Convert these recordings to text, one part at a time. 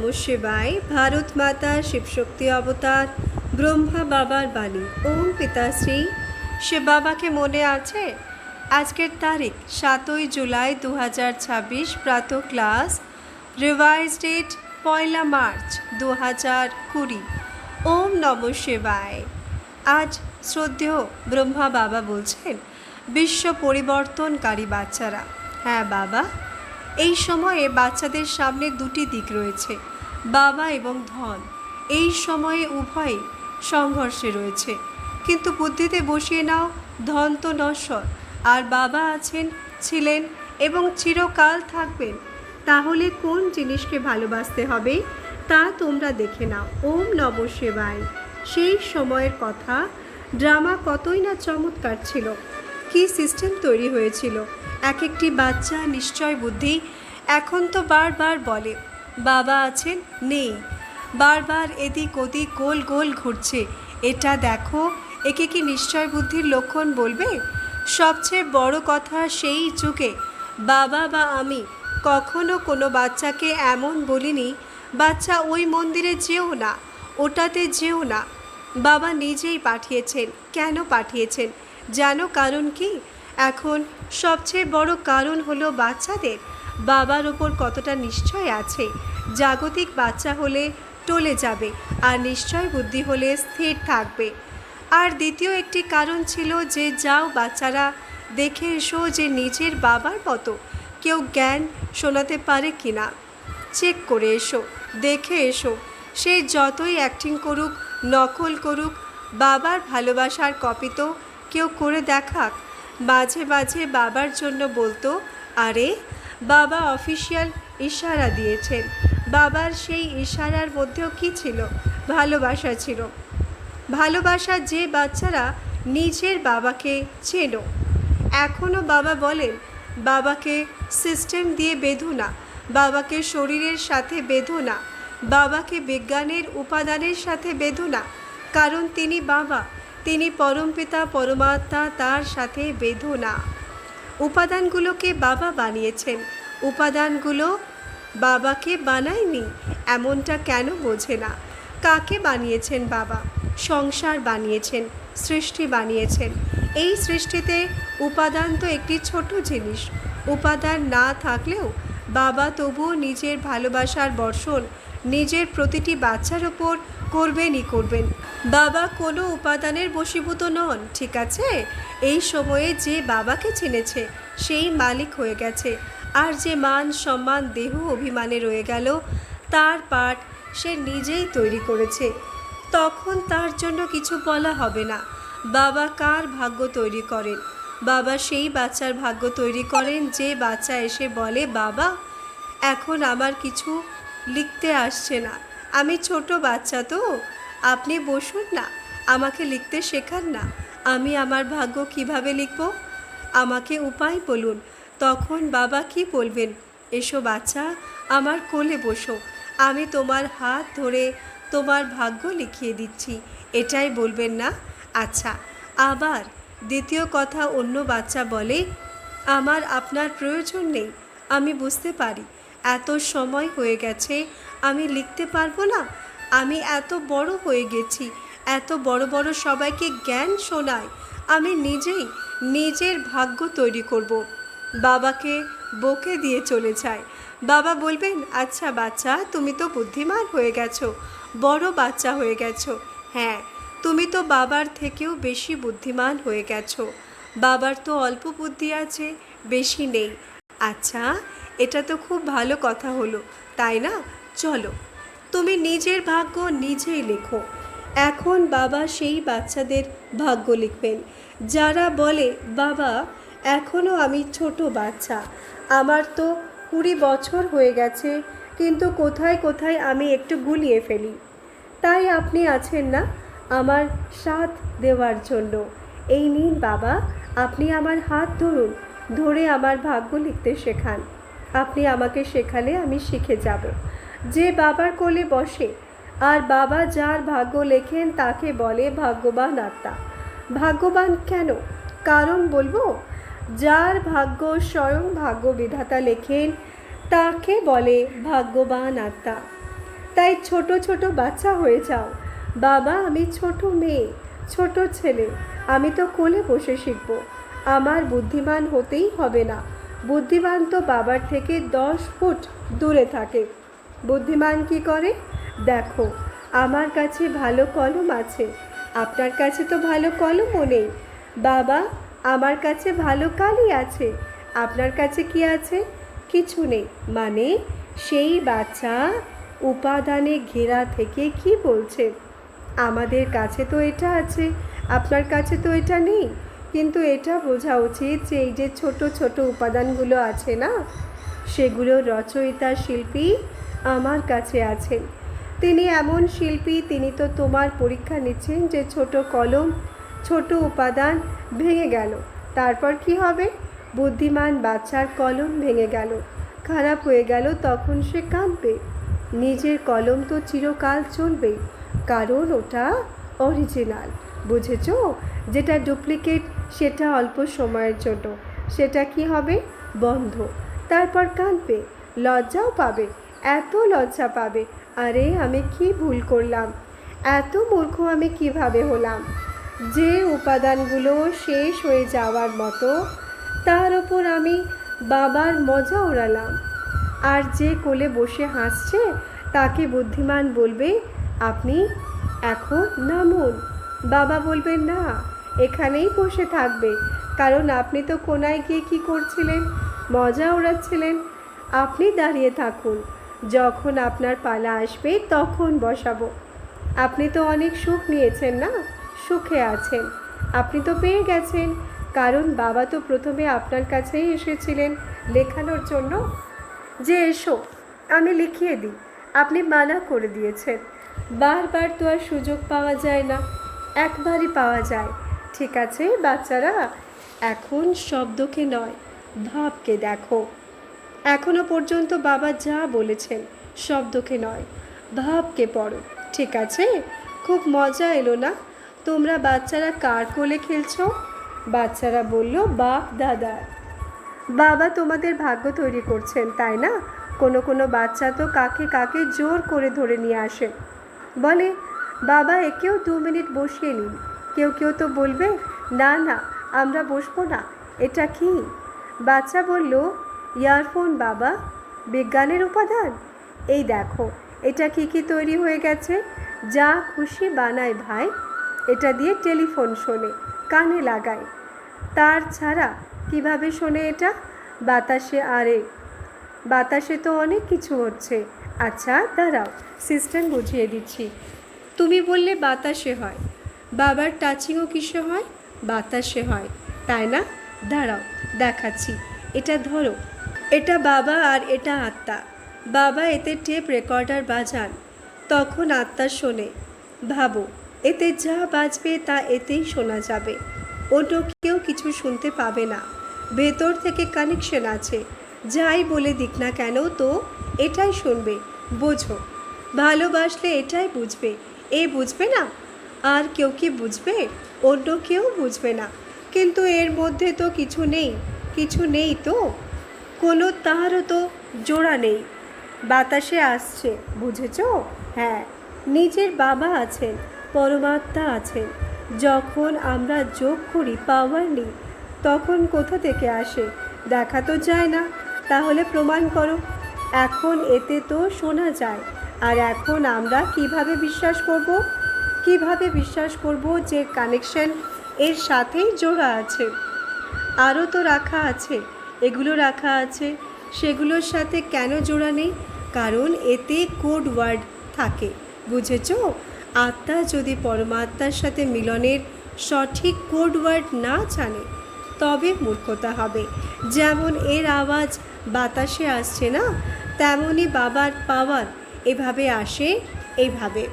নমঃ শিবায়। ভারত মাতা শিবশক্তি অবতার ব্রহ্মা বাবার বাণী। ওম পিতাশ্রী। সে বাবাকে মনে আছে? আজকের তারিখ 7ই জুলাই 2026, প্রাতঃ ক্লাস, রিভাইজ ডেট 1 মার্চ 2020। ওম নমঃ শিবায়। আজ শ্রদ্ধেয় ব্রহ্মা বাবা বলছেন, বিশ্ব পরিবর্তনকারী বাচ্চারা। হ্যাঁ বাবা, এই সময়ে বাচ্চাদের সামনে দুটি দিক রয়েছে, বাবা এবং ধন। এই সময়ে উভয়ই সংঘর্ষে রয়েছে, কিন্তু বুদ্ধিতে বসিয়ে নাও, ধন তো নশ্বর, আর বাবা আছেন, ছিলেন এবং চিরকাল থাকবেন। তাহলে কোন জিনিসকে ভালোবাসতে হবে তা তোমরা দেখে নাও। ওম নমঃ শিবায়। সেই সময়ের কথা, ড্রামা কতই না চমৎকার ছিল, কি সিস্টেম তৈরি হয়েছিল। এক একটি বাচ্চা নিশ্চয় বুদ্ধি এখন তো বারবার বলে বাবা আছেন, নেই, বারবার এদিক ওদিক গোল গোল ঘুরছে। এটা দেখো, একে কি নিশ্চয় বুদ্ধির লক্ষণ বলবে? সবচেয়ে বড় কথা, সেই যুগে বাবা বা আমি কখনো কোনো বাচ্চাকে এমন বলিনি, বাচ্চা ওই মন্দিরে যেও না, ওটাতে যেও না। বাবা নিজেই পাঠিয়েছেন। কেন পাঠিয়েছেন জানো কারণ কি? এখন সবচেয়ে বড় কারণ হলো বাচ্চাদের বাবার ওপর কতটা নিশ্চয় আছে। জাগতিক বাচ্চা হলে টলে যাবে, আর নিশ্চয় বুদ্ধি হলে স্থির থাকবে। আর দ্বিতীয় একটি কারণ ছিল যে যাও বাচ্চারা, দেখে এসো যে নিজের বাবার মতো কেউ জ্ঞান শোনাতে পারে কি না। চেক করে এসো, দেখে এসো। সে যতই অ্যাক্টিং করুক, নকল করুক, বাবার ভালোবাসার কপি তো কেউ করে দেখাক। মাঝে মাঝে বাবার জন্য বলতো, আরে বাবা অফিসিয়াল ইশারা দিয়েছেন। বাবার সেই ইশারার মধ্যেও কি ছিল? ভালোবাসা ছিল। ভালোবাসা। যে বাচ্চারা নিজের বাবাকে চেনো, এখনও বাবা বলেন, বাবাকে সিস্টেম দিয়ে বেঁধো না, বাবাকে শরীরের সাথে বেঁধো না, বাবাকে বিজ্ঞানের উপাদানের সাথে বেঁধো না, কারণ তিনি বাবা, তিনি পরমপিতা পরমাত্মা, তার সাথে বেঁধো না। উপাদানগুলোকে বাবা বানিয়েছেন, উপাদানগুলো বাবাকে বানায়নি। এমনটা কেন বোঝে না? কাকে বানিয়েছেন বাবা? সংসার বানিয়েছেন, সৃষ্টি বানিয়েছেন। এই সৃষ্টিতে উপাদান তো একটি ছোট জিনিস। উপাদান না থাকলেও বাবা তবুও নিজের ভালোবাসার বর্ষণ নিজের প্রতিটি বাচ্চার ওপর করবেনই করবেন। বাবা কোনো উপাদানের বশীভূত নন, ঠিক আছে? এই সময়ে যে বাবাকে চিনেছে সেই মালিক হয়ে গেছে, আর যে মান সম্মান দেহ অভিমানে রয়ে গেল তার পাঠ সে নিজেই তৈরি করেছে। তখন তার জন্য কিছু বলা হবে না। বাবা কার ভাগ্য তৈরি করেন? বাবা সেই বাচ্চার ভাগ্য তৈরি করেন যে বাচ্চা এসে বলে, বাবা এখন আমার কিছু লিখতে আসছে না, আমি ছোট বাচ্চা তো, আপনি বসুন না, আমাকে লিখতে শেখান না, আমি আমার ভাগ্য কিভাবে লিখব, আমাকে উপায় বলুন। তখন বাবা কি বলবেন? এসো বাচ্চা, আমার কোলে বসো, আমি তোমার হাত ধরে তোমার ভাগ্য লিখিয়ে দিচ্ছি, এটাই বলবেন না? আচ্ছা। আবার দ্বিতীয় কথা, অন্য বাচ্চা বলে, আমার আপনার প্রয়োজন নেই, আমি বুঝতে পারি এত সময় হয়ে গেছে, আমি লিখতে পারবো না, আমি এত বড় হয়ে গেছি, এত বড় বড় সবাইকে জ্ঞান শোনাই, আমি নিজেই নিজের ভাগ্য তৈরি করব। বাবাকে বকে দিয়ে চলে যায়। বাবা বলবেন, আচ্ছা বাচ্চা, তুমি তো বুদ্ধিমান হয়ে গেছো, বড় বাচ্চা হয়ে গেছো। হ্যাঁ, তুমি তো বাবার থেকেও বেশি বুদ্ধিমান হয়ে গেছো। বাবার তো অল্প বুদ্ধি আছে, বেশি নেই। আচ্ছা, এটা তো খুব ভালো কথা হলো, তাই না? চলো, তুমি নিজের ভাগ্য নিজেই লেখো। এখন বাবা সেই বাচ্চাদের ভাগ্য লিখবেন যারা বলে, বাবা এখনও আমি ছোট বাচ্চা, আমার তো 20 বছর হয়ে গেছে, কিন্তু কোথায় কোথায় আমি একটু গুলিয়ে ফেলি। তাই আপনি আছেন না আমার সাথ দেওয়ার জন্য। এই নিন বাবা, আপনি আমার হাত ধরুন, ধরে আমার ভাগ্য লিখতে শেখান। আপনি আমাকে শেখালে আমি শিখে যাব। যে বাবার কোলে বসে আর বাবা যার ভাগ্য লেখেন তাকে বলে ভাগ্যবান আত্মা। ভাগ্যবান কেন? কারণ বলবো, যার ভাগ্য স্বয়ং ভাগ্য বিধাতা লেখেন তাকে বলে ভাগ্যবান আত্মা। তাই ছোট ছোট বাচ্চা হয়ে যাও। বাবা, আমি ছোট মেয়ে, ছোট ছেলে, আমি তো কোলে বসে শিখব। আমার বুদ্ধিমান হতেই হবে না। বুদ্ধিমান তো বাবার থেকে 10 ফুট দূরে থাকে। বুদ্ধিমান কি করে? দেখো, আমার কাছে ভালো কলম আছে, আপনার কাছে তো ভালো কলমও নেই। বাবা, আমার কাছে ভালো কালি আছে, আপনার কাছে কি আছে? কিছু নেই। মানে সেই বাচ্চা উপাদানে ঘেরা থেকে কি বলছে, আমাদের কাছে তো এটা আছে, আপনার কাছে তো এটা নেই। কিন্তু এটা বোঝা উচিত যে এই যে ছোট ছোট উপাদানগুলো আছে না, সেগুলোর রচয়িতা শিল্পী আমার কাছে আছেন। তিনি এমন শিল্পী, তিনি তো তোমার পরীক্ষা নিচ্ছেন যে ছোট কলম, ছোট উপাদান ভেঙে গেল, তারপর কি হবে? বুদ্ধিমান বাচ্চার কলম ভেঙে গেল, খারাপ হয়ে গেল, তখন সে কাঁদবে। নিজের কলম তো চিরকাল চলবে, কারণ ওটা অরিজিনাল। বুঝেছ? যেটা ডুপ্লিকেট সেটা অল্প সময়ের জন্য, সেটা কি হবে? বন্ধ। তারপর কাঁদবে, লজ্জাও পাবে, এত লজ্জা পাবে, আরে আমি কি ভুল করলাম, এত মূর্খ আমি কিভাবে হলাম। যে উপাদানগুলো শেষ হয়ে যাওয়ার মতো, তার ওপর আমি বাবার মজা উড়ালাম। আর যে কোলে বসে হাসছে তাকে বুদ্ধিমান বলবে, আপনি এখন নামুন। বাবা বলবেন, না, এখানেই বসে থাকবে, কারণ আপনি তো কোনায় গিয়ে কী করছিলেন? মজা উড়াচ্ছিলেন। আপনি দাঁড়িয়ে থাকুন, যখন আপনার পালা আসবে তখন বসাবো। আপনি তো অনেক সুখ নিয়েছেন না, সুখে আছেন, আপনি তো পেয়ে গেছেন, কারণ বাবা তো প্রথমে আপনার কাছেই এসেছিলেন লেখানোর জন্য, যে এসো আমি লিখিয়ে দিই। আপনি মানা করে দিয়েছেন। বারবার তো আর সুযোগ পাওয়া যায় না, একবারই পাওয়া যায়। ঠিক আছে বাচ্চারা, এখন শব্দকে নয়, ভাবকে দেখো। এখনো পর্যন্ত বাবা যা বলেছেন শব্দকে নয়, ভাবকে পড়ো। ঠিক আছে? খুব মজা এলো না? তোমরা বাচ্চারা কার কোলে খেলছো? বাচ্চারা বলল, বাপ দাদার। বাবা তোমাদের ভাগ্য তৈরি করছেন, তাই না? কোনো কোনো বাচ্চা তো কাকে কাকে জোর করে ধরে নিয়ে আসে, বলে, বাবা একেও 2 মিনিট বসিয়ে নিন। কেউ কেউ তো বলবে, না না, আমরা বসবো না। এটা কি? বাচ্চা বলল, ইয়ারফোন বাবা, বিজ্ঞানের উপাদান। এই দেখো, এটা কি কি তৈরি হয়ে গেছে, যা খুশি বানায় ভাই। এটা দিয়ে টেলিফোন শোনে, কানে লাগায়। তার ছাড়া কিভাবে শোনে এটা? বাতাসে। আরে বাতাসে তো অনেক কিছু হচ্ছে। আচ্ছা দাঁড়াও, সিস্টেম বুঝিয়ে দিচ্ছি। তুমি বললে বাতাসে হয়, বাবার টাচিংও কিসে হয়? বাতাসে হয়, তাই না? দাঁড়াও দেখাচ্ছি। এটা ধরো, এটা বাবা আর এটা আত্মা। বাবা এতে টেপ রেকর্ডার বাজান, তখন আত্মা শোনে। ভাবো, এতে যা বাজবে তা এতেই শোনা যাবে, অন্য কেউ কিছু শুনতে পাবে না। ভেতর থেকে কানেকশন আছে, যাই বলে দিক না কেন তো এটাই শুনবে। বোঝো? ভালোবাসলে এটাই বুঝবে, এ বুঝবে না। আর কেউ কি বুঝবে? অন্য কেউ বুঝবে না। কিন্তু এর মধ্যে তো কিছু নেই, কিছু নেই তো, কোনো তারও তো জোড়া নেই। বাতাসে আসছে, বুঝেছ? হ্যাঁ, নিজের বাবা আছেন, পরমাত্মা আছেন। যখন আমরা যোগ করি, পাওয়ার নিই, তখন কোথা থেকে আসে? দেখা তো যায় না। তাহলে প্রমাণ করো। এখন এতে তো শোনা যায়। আর এখন আমরা কিভাবে বিশ্বাস করব? কিভাবে বিশ্বাস করব যে কানেকশন এর সাথেই জোড়া আছে? আরও তো রাখা আছে, এগুলো রাখা আছে, সেগুলোর সাথে কেন জোড়া নেই? কারণ এতে কোড ওয়ার্ড থাকে, বুঝেছ? আত্মা যদি পরমাত্মার সাথে মিলনের সঠিক কোড ওয়ার্ড না জানে, তবে মূর্খতা হবে। যেমন এর আওয়াজ বাতাসে আসছে না, তেমনই বাবার পাওয়ার এভাবে আসে, এইভাবে।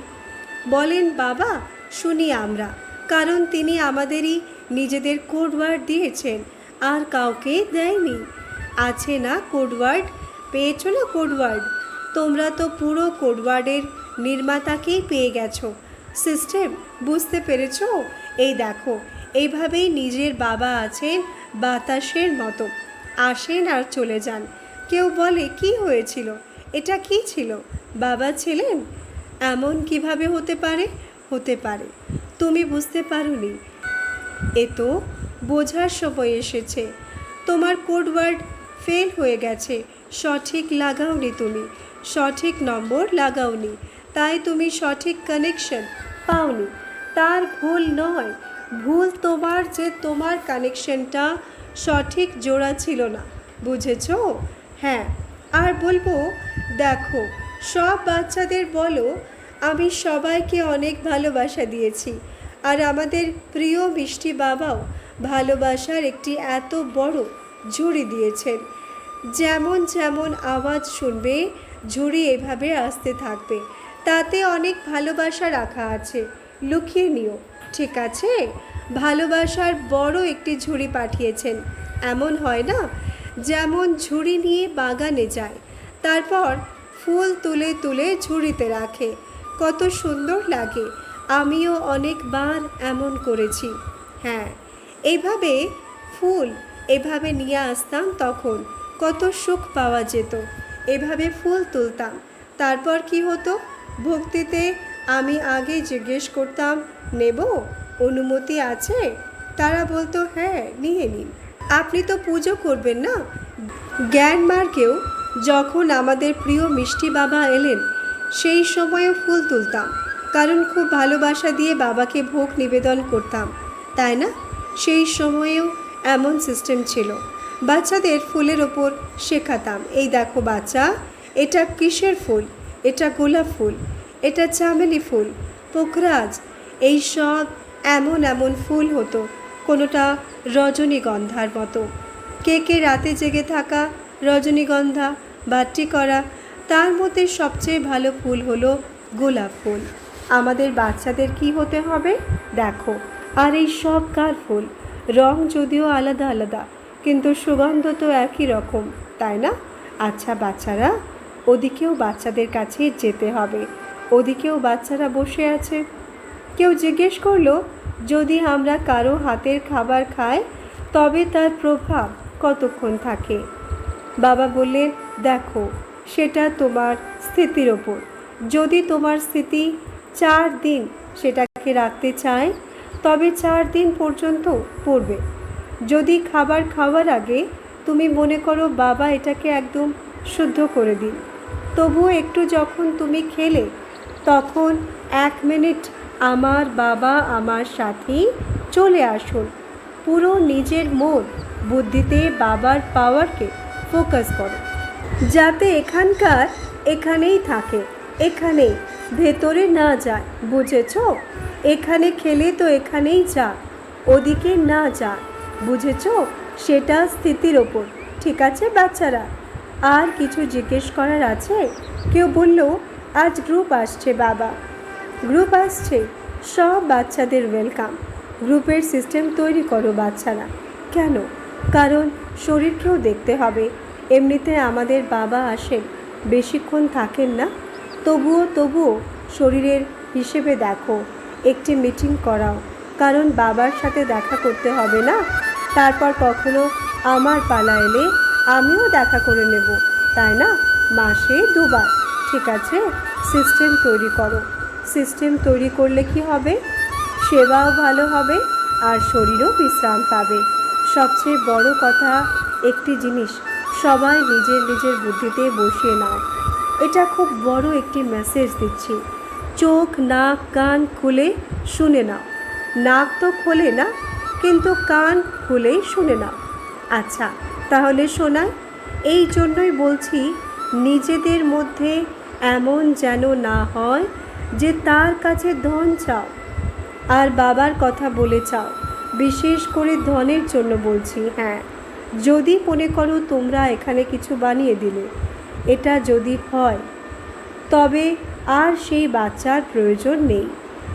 বলেন বাবা, শুনি আমরা, কারণ তিনি আমাদেরই নিজেদের কোড ওয়ার্ড দিয়েছেন, আর কাউকে দেয়নি। আছে না কোড ওয়ার্ড? পেয়েছো না কোড ওয়ার্ড? তোমরা তো পুরো কোড ওয়ার্ডের নির্মাতাকেই পেয়ে গেছো। সিস্টেম বুঝতে পেরেছো? এই দেখো, এইভাবেই নিজের বাবা আছেন বাতাসের মতো, আসেন আর চলে যান। কেউ বলে, কি হয়েছিল? এটা কি ছিল? বাবা ছিলেন? এমন কিভাবে হতে পারে? হতে পারে, তুমি বুঝতে পারোনি। এ তো বোঝার সময় এসেছে। তোমার কোড ওয়ার্ড ফেল হয়ে গেছে, সঠিক লাগাওনি, তুমি সঠিক নম্বর লাগাওনি, তাই তুমি সঠিক কানেকশন পাওনি। তার ভুল নয়, ভুল তোমার যে তোমার কানেকশনটা সঠিক জোড়া ছিল না। বুঝেছো? হ্যাঁ। আর বলবো, দেখো, সব বাচ্চাদের বলো আমি সবাইকে অনেক ভালোবাসা দিয়েছি, আর আমাদের প্রিয় মিষ্টি বাবাও ভালোবাসার একটি এত বড় ঝুড়ি দিয়েছেন। যেমন যেমন আওয়াজ শুনবে ঝুড়ি এভাবে আসতে থাকবে, তাতে অনেক ভালোবাসা রাখা আছে, লুকিয়ে নিও, ঠিক আছে? ভালোবাসার বড় একটি ঝুড়ি পাঠিয়েছেন। এমন হয় না, যেমন ঝুড়ি নিয়ে বাগানে যায়, তারপর ফুল তুলে তুলে ঝুড়িতে রাখে, কত সুন্দর লাগে। আমিও অনেকবার এমন করেছি। হ্যাঁ, এইভাবে ফুল এভাবে নিয়ে আসতাম, তখন কত সুখ পাওয়া যেত। এভাবে ফুল তুলতাম, তারপর কি হতো? ভক্তিতে আমি আগে জিজ্ঞেস করতাম, নেব? অনুমতি আছে? তারা বলতো হ্যাঁ, নিয়ে নিন। আপনি তো পুজো করবেন না? জ্ঞানমার্গেও যখন আমাদের প্রিয় মিষ্টি বাবা এলেন, সেই সময়ও ফুল তুলতাম, কারণ খুব ভালোবাসা দিয়ে বাবাকে ভোগ নিবেদন করতাম, তাই না? সেই সময়েও এমন সিস্টেম ছিল। বাচ্চাদের ফুলের ওপর শেখাতাম, এই দেখো বাচ্চা, এটা কিসের ফুল? এটা গোলাপ ফুল, এটা চামেলি ফুল, পোখরাজ, এই সব এমন এমন ফুল হতো, কোনোটা রজনীগন্ধার মতো। কে কে রাতে জেগে থাকা, রজনীগন্ধা, বাটি করা, তার মধ্যে সবচেয়ে ভালো ফুল হলো গোলাপ ফুল। আমাদের বাচ্চাদের কি হতে হবে দেখো। আর এই সব কার ফুল? রং যদিও আলাদা আলাদা, কিন্তু সুগন্ধ তো একই রকম, তাই না? আচ্ছা বাচ্চারা, ওদিকেও বাচ্চাদের কাছে যেতে হবে। ওদিকেও বাচ্চারা বসে আছে। কেউ জিজ্ঞেস করলো, যদি আমরা কারো হাতের খাবার খাই তবে তার প্রভাব কতক্ষণ থাকে? বাবা বললেন, দেখো, সেটা তোমার স্থিতির ওপর। যদি তোমার স্থিতি 4 দিন সেটাকে রাখতে চায়, তবে 4 দিন পর্যন্ত পড়বে। যদি খাবার খাওয়ার আগে তুমি মনে করো বাবা এটাকে একদম শুদ্ধ করে দিন, তবুও একটু যখন তুমি খেলে, তখন 1 মিনিট আমার বাবা আমার সাথেই চলে আসুন। পুরো নিজের মন বুদ্ধিতে বাবার পাওয়ারকে ফোকাস করো, যাতে এখানেই থাকে, এখানেই, ভেতরে না যায়। বুঝেছ? এখানে খেলে তো এখানেই যা, ওদিকে না যা। বুঝেছ? সেটা স্থিতির ওপর, ঠিক আছে বাচ্চারা? আর কিছু জিজ্ঞেস করার আছে? কেউ বলল, আজ গ্রুপ আসছে বাবা। গ্রুপ আসছে? সব বাচ্চাদের ওয়েলকাম। গ্রুপের সিস্টেম তৈরি করো বাচ্চারা। কেন? কারণ শরীরকেও দেখতে হবে। এমনিতে আমাদের বাবা আসেন, বেশিক্ষণ থাকেন না, তবুও শরীরের হিসেবে দেখো, একটি মিটিং করাও, কারণ বাবার সাথে দেখা করতে হবে না? তারপর কখনো আমার পালা এলে আমিও দেখা করে নেব, তাই না? মাসে 2 বার, ঠিক আছে? সিস্টেম তৈরি করো। সিস্টেম তৈরি করলে কি হবে? সেবাও ভালো হবে, আর শরীরও বিশ্রাম পাবে। সবচেয়ে বড় কথা, একটি জিনিস সবাই নিজের নিজের বুদ্ধিতে বসিয়ে নাও। এটা খুব বড় একটি মেসেজ দিচ্ছি। চোখ, নাক, কান খুলে শুনে নাও। নাক তো খোলে না, কিন্তু কান খুলেই শুনে নাও। আচ্ছা, তাহলে শোনাই। এই জন্যই বলছি, নিজেদের মধ্যে এমন যেন না হয় যে তার কাছে ধন চাও আর বাবার কথা বলে চাও। বিশেষ করে ধনের জন্য বলছি। হ্যাঁ, যদি মনে করো তোমরা এখানে কিছু বানিয়ে দিলে, এটা যদি হয়, তবে আর সেই বাচ্চার প্রয়োজন নেই।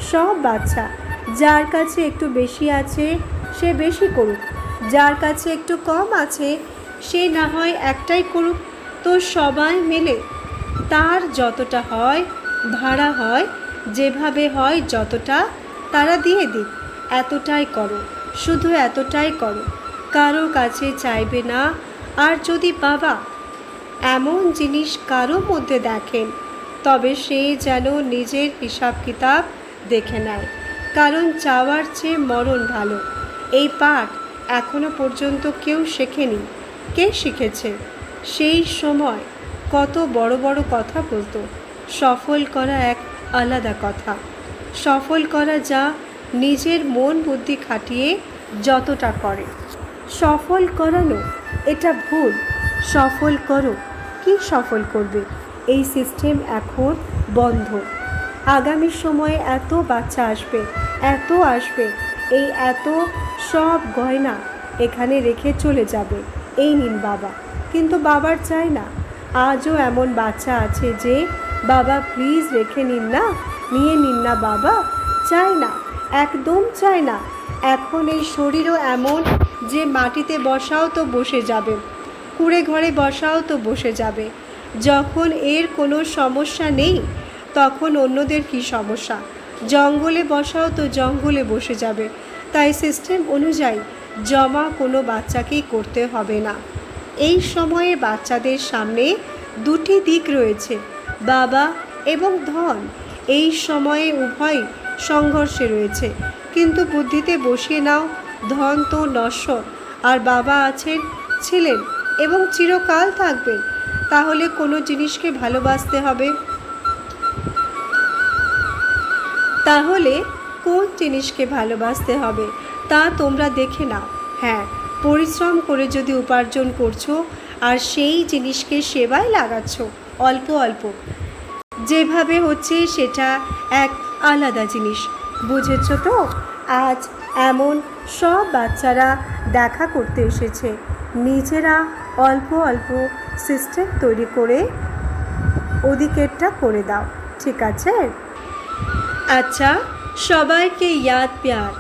সব বাচ্চা, যার কাছে একটু বেশি আছে সে বেশি করুক, যার কাছে একটু কম আছে সে না হয় একটাই করুক। তো সবাই মিলে তার যতটা হয়, ভাড়া হয়, যেভাবে হয়, যতটা তারা দিয়ে দিক, এতটাই করো, শুধু এতটাই করো, কারো কাছে চাইবে না। আর যদি বাবা এমন জিনিস কারো মধ্যে দেখেন, তবে সে যেন নিজের হিসাব কিতাব দেখে নেয়, কারণ চাওয়ার চেয়ে মরণ ভালো। এই পাঠ এখনো পর্যন্ত কেউ শেখেনি। কে শিখেছে? সেই সময় কত বড় বড় কথা বলতো। সফল করা এক আলাদা কথা। সফল করা যা নিজের মন বুদ্ধি খাটিয়ে যতটা করে। সফল করানো এটা ভুল। সফল করো। কি সফল করবে? এই সিস্টেম এখন বন্ধ। আগামী সময়ে এত বাচ্চা আসবে, এত আসবে, এই এত সব গয়না এখানে রেখে চলে যাবে। এই নিন বাবা। কিন্তু বাবার চাই না। আজও এমন বাচ্চা আছে যে বাবা প্লিজ রেখে নিন না, নিয়ে নিন না বাবা। চায় না, একদম চায় না। এখন এই শরীরও এমন যে মাটিতে বসাও তো বসে যাবে, কুঁড়ে ঘরে বসাও তো বসে যাবে। যখন এর কোনো সমস্যা নেই তখন অন্যদের কি সমস্যা? জঙ্গলে বসাও তো জঙ্গলে বসে যাবে। তাই সিস্টেম অনুযায়ী জমা কোনো বাচ্চাকেই করতে হবে না। এই সময়ে বাচ্চাদের সামনে দুটি দিক রয়েছে, বাবা এবং ধন। এই সময়ে উভয় সংঘর্ষে রয়েছে, কিন্তু বুদ্ধিতে বসিয়ে নাও ধন তো নশ্বর, আর বাবা আছেন, ছিলেন এবং চিরকাল থাকবেন। তাহলে কোনো জিনিসকে ভালোবাসতে হবে। তাহলে কোন জিনিসকে ভালোবাসতে হবে তা তোমরা দেখে নাও। হ্যাঁ, পরিশ্রম করে যদি উপার্জন করছো আর সেই জিনিসকে সেবায় লাগাচ্ছ অল্প অল্প, যেভাবে হচ্ছে সেটা এক আলাদা জিনিস। বুঝেছ তো? আজ এমন সব বাচ্চারা দেখা করতে এসেছে। নিজেরা অল্প অল্প সিস্টেম তৈরি করে ওদিকেরটা করে দাও, ঠিক আছে? আচ্ছা, সবাইকে ইয়াদ প্যার।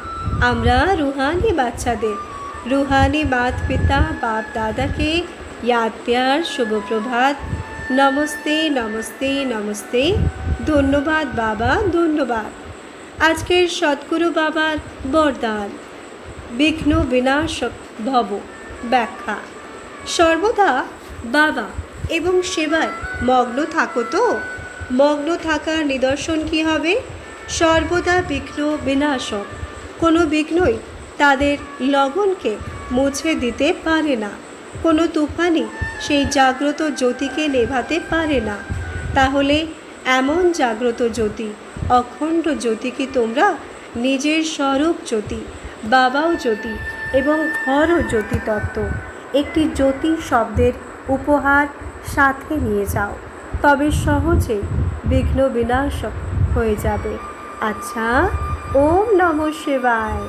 আমরা রুহানি বাচ্চাদের, রুহানি মাত পিতা বাপ দাদাকে ইয়াদ প্যার, শুভ প্রভাত, নমস্তে নমস্তে নমস্তে। ধন্যবাদ বাবা, ধন্যবাদ। আজকের সদ্গুরু বাবার বরদান, বিঘ্ন বিনাশক ভব। ব্যাখ্যা: সর্বদা বাবা এবং সেবায় মগ্ন থাকো তো। মগ্ন থাকার নিদর্শন কী হবে? সর্বদা বিঘ্ন বিনাশক। কোনো বিঘ্নই তাদের লগনকে মুছে দিতে পারে না। কোনো তুফানই সেই জাগ্রত জ্যোতিকে নেভাতে পারে না। তাহলে এমন জাগ্রত জ্যোতি, অখণ্ড জ্যোতি কি তোমরা নিজের স্বরূপ জ্যোতি, বাবাও জ্যোতি এবং ঘরও জ্যোতি তত্ত্ব, একটি জ্যোতি শব্দের উপহার সাথে নিয়ে যাও, তবে সহজে বিঘ্ন বিনাশক হয়ে যাবে। আচ্ছা, ওম নমঃ শিবায়।